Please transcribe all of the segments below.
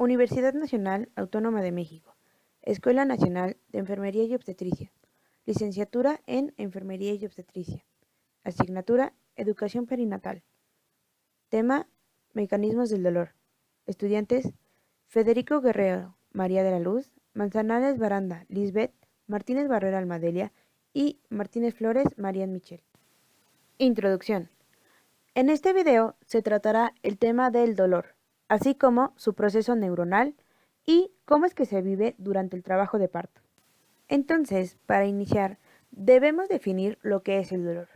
Universidad Nacional Autónoma de México, Escuela Nacional de Enfermería y Obstetricia, Licenciatura en Enfermería y Obstetricia, Asignatura Educación Perinatal. Tema: Mecanismos del dolor. Estudiantes: Federico Guerrero, María de la Luz, Manzanares Baranda, Lisbeth, Martínez Barrera Almadelia y Martínez Flores, Marian Michel. Introducción. En este video se tratará el tema del dolor, así como su proceso neuronal y cómo es que se vive durante el trabajo de parto. Entonces, para iniciar, debemos definir lo que es el dolor.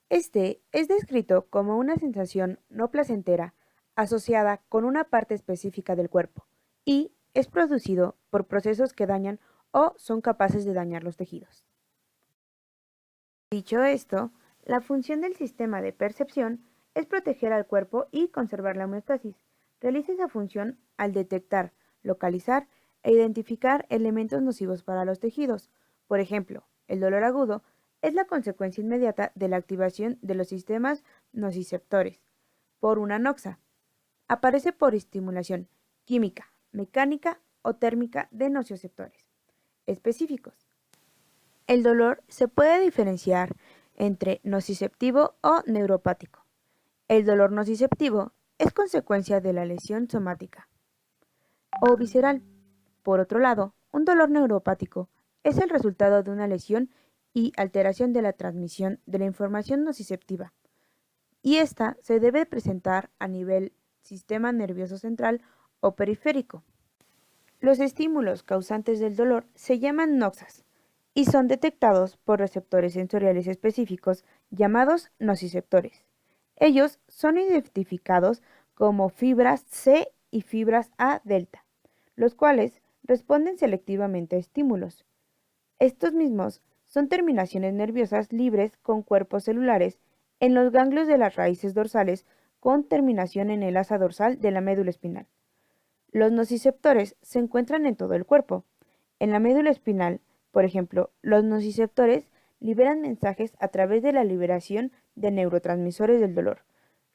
Este es descrito como una sensación no placentera asociada con una parte específica del cuerpo y es producido por procesos que dañan o son capaces de dañar los tejidos. Dicho esto, la función del sistema de percepción es proteger al cuerpo y conservar la homeostasis. Realiza esa función al detectar, localizar e identificar elementos nocivos para los tejidos. Por ejemplo, el dolor agudo es la consecuencia inmediata de la activación de los sistemas nociceptores por una noxa. Aparece por estimulación química, mecánica o térmica de nociceptores específicos. El dolor se puede diferenciar entre nociceptivo o neuropático. El dolor nociceptivo es consecuencia de la lesión somática o visceral. Por otro lado, un dolor neuropático es el resultado de una lesión y alteración de la transmisión de la información nociceptiva, y esta se debe presentar a nivel sistema nervioso central o periférico. Los estímulos causantes del dolor se llaman noxas y son detectados por receptores sensoriales específicos llamados nociceptores. Ellos son identificados como fibras C y fibras A delta, los cuales responden selectivamente a estímulos. Estos mismos son terminaciones nerviosas libres con cuerpos celulares en los ganglios de las raíces dorsales con terminación en el asa dorsal de la médula espinal. Los nociceptores se encuentran en todo el cuerpo. En la médula espinal, por ejemplo, los nociceptores liberan mensajes a través de la liberación de neurotransmisores del dolor,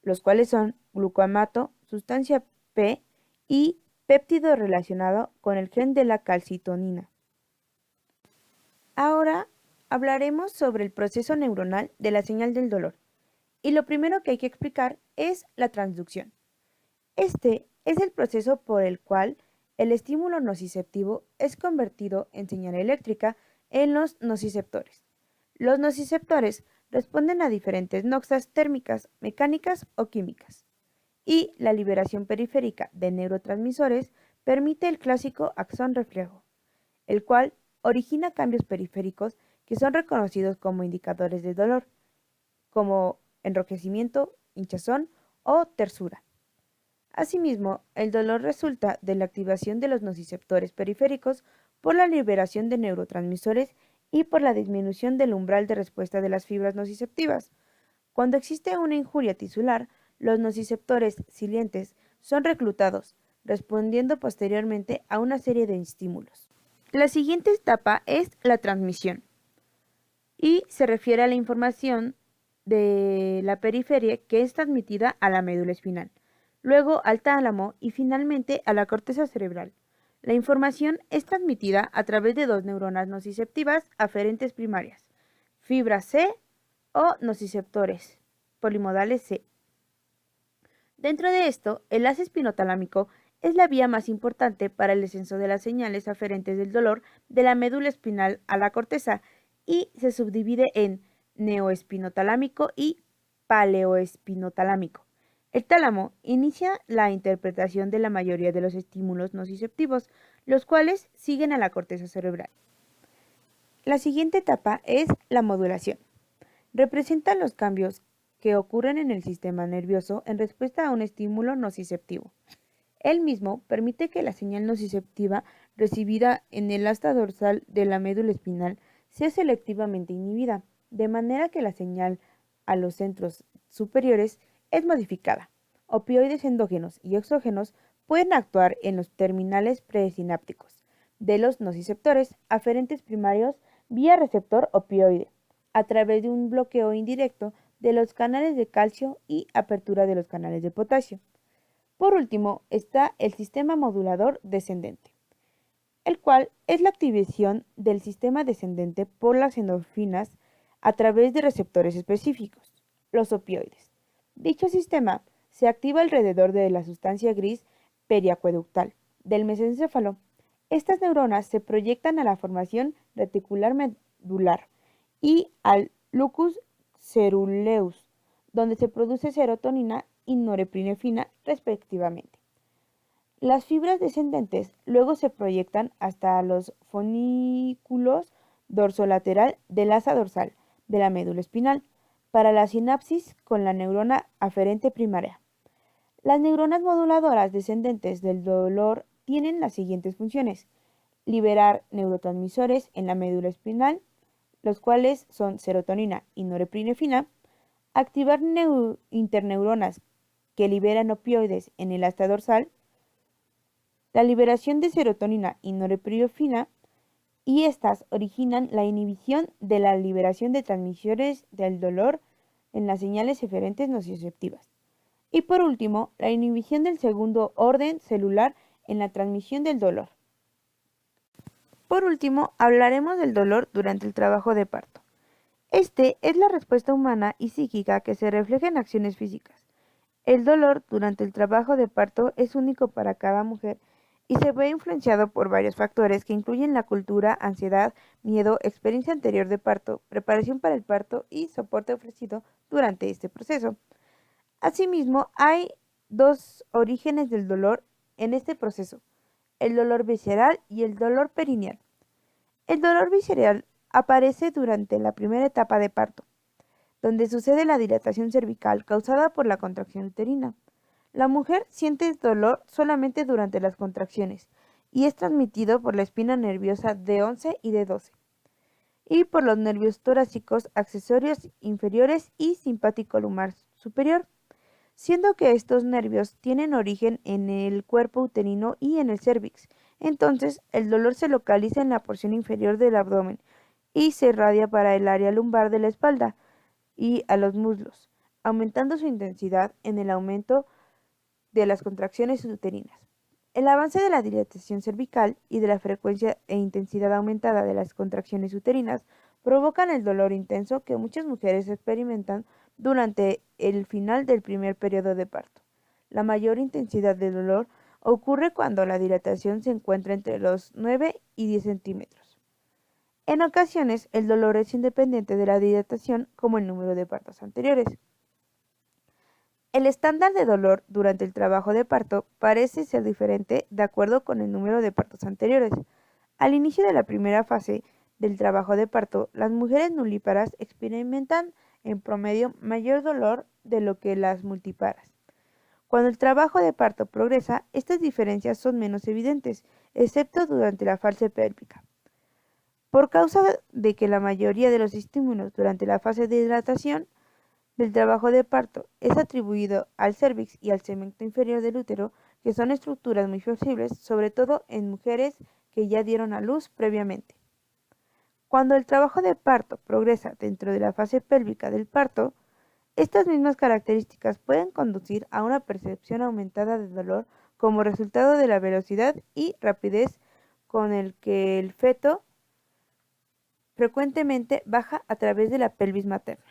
los cuales son glucamato, sustancia P y péptido relacionado con el gen de la calcitonina. Ahora hablaremos sobre el proceso neuronal de la señal del dolor. Y lo primero que hay que explicar es la transducción. Este es el proceso por el cual el estímulo nociceptivo es convertido en señal eléctrica en los nociceptores. Los nociceptores responden a diferentes noxas térmicas, mecánicas o químicas. Y la liberación periférica de neurotransmisores permite el clásico axón reflejo, el cual origina cambios periféricos que son reconocidos como indicadores de dolor, como enrojecimiento, hinchazón o tersura. Asimismo, el dolor resulta de la activación de los nociceptores periféricos por la liberación de neurotransmisores y por la disminución del umbral de respuesta de las fibras nociceptivas. Cuando existe una injuria tisular, los nociceptores silientes son reclutados, respondiendo posteriormente a una serie de estímulos. La siguiente etapa es la transmisión y se refiere a la información de la periferia que es transmitida a la médula espinal, luego al tálamo y finalmente a la corteza cerebral. La información es transmitida a través de dos neuronas nociceptivas aferentes primarias, fibra C o nociceptores polimodales C. Dentro de esto, el haz espinotalámico es la vía más importante para el descenso de las señales aferentes del dolor de la médula espinal a la corteza y se subdivide en neoespinotalámico y paleoespinotalámico. El tálamo inicia la interpretación de la mayoría de los estímulos nociceptivos, los cuales siguen a la corteza cerebral. La siguiente etapa es la modulación. Representa los cambios que ocurren en el sistema nervioso en respuesta a un estímulo nociceptivo. El mismo permite que la señal nociceptiva recibida en el asta dorsal de la médula espinal sea selectivamente inhibida, de manera que la señal a los centros superiores es modificada. Opioides endógenos y exógenos pueden actuar en los terminales presinápticos de los nociceptores aferentes primarios vía receptor opioide, a través de un bloqueo indirecto de los canales de calcio y apertura de los canales de potasio. Por último está el sistema modulador descendente, el cual es la activación del sistema descendente por las endorfinas a través de receptores específicos, los opioides. Dicho sistema se activa alrededor de la sustancia gris periacueductal del mesencéfalo. Estas neuronas se proyectan a la formación reticular medular y al lucus ceruleus, donde se produce serotonina y norepinefrina respectivamente. Las fibras descendentes luego se proyectan hasta los folículos dorsolateral del asa dorsal de la médula espinal para la sinapsis con la neurona aferente primaria. Las neuronas moduladoras descendentes del dolor tienen las siguientes funciones: liberar neurotransmisores en la médula espinal, los cuales son serotonina y norepinefrina, activar interneuronas que liberan opioides en el asta dorsal, la liberación de serotonina y norepinefrina, y estas originan la inhibición de la liberación de transmisores del dolor en las señales eferentes nociceptivas. Y por último, la inhibición del segundo orden celular en la transmisión del dolor. Por último, hablaremos del dolor durante el trabajo de parto. Este es la respuesta humana y psíquica que se refleja en acciones físicas. El dolor durante el trabajo de parto es único para cada mujer y se ve influenciado por varios factores que incluyen la cultura, ansiedad, miedo, experiencia anterior de parto, preparación para el parto y soporte ofrecido durante este proceso. Asimismo, hay dos orígenes del dolor en este proceso: el dolor visceral y el dolor perineal. El dolor visceral aparece durante la primera etapa de parto, donde sucede la dilatación cervical causada por la contracción uterina. La mujer siente dolor solamente durante las contracciones y es transmitido por la espina nerviosa D11 y D12 y por los nervios torácicos accesorios inferiores y simpático lumbar superior, siendo que estos nervios tienen origen en el cuerpo uterino y en el cérvix. Entonces, el dolor se localiza en la porción inferior del abdomen y se irradia para el área lumbar de la espalda y a los muslos, aumentando su intensidad en el aumento de las contracciones uterinas. El avance de la dilatación cervical y de la frecuencia e intensidad aumentada de las contracciones uterinas provocan el dolor intenso que muchas mujeres experimentan durante el final del primer periodo de parto. La mayor intensidad del dolor ocurre cuando la dilatación se encuentra entre los 9 y 10 centímetros. En ocasiones, el dolor es independiente de la dilatación, como el número de partos anteriores. El estándar de dolor durante el trabajo de parto parece ser diferente de acuerdo con el número de partos anteriores. Al inicio de la primera fase del trabajo de parto, las mujeres nulíparas experimentan en promedio mayor dolor de lo que las multíparas. Cuando el trabajo de parto progresa, estas diferencias son menos evidentes, excepto durante la fase pélvica. Por causa de que la mayoría de los estímulos durante la fase de dilatación del trabajo de parto es atribuido al cérvix y al segmento inferior del útero, que son estructuras muy flexibles, sobre todo en mujeres que ya dieron a luz previamente. Cuando el trabajo de parto progresa dentro de la fase pélvica del parto, estas mismas características pueden conducir a una percepción aumentada de dolor como resultado de la velocidad y rapidez con el que el feto frecuentemente baja a través de la pelvis materna.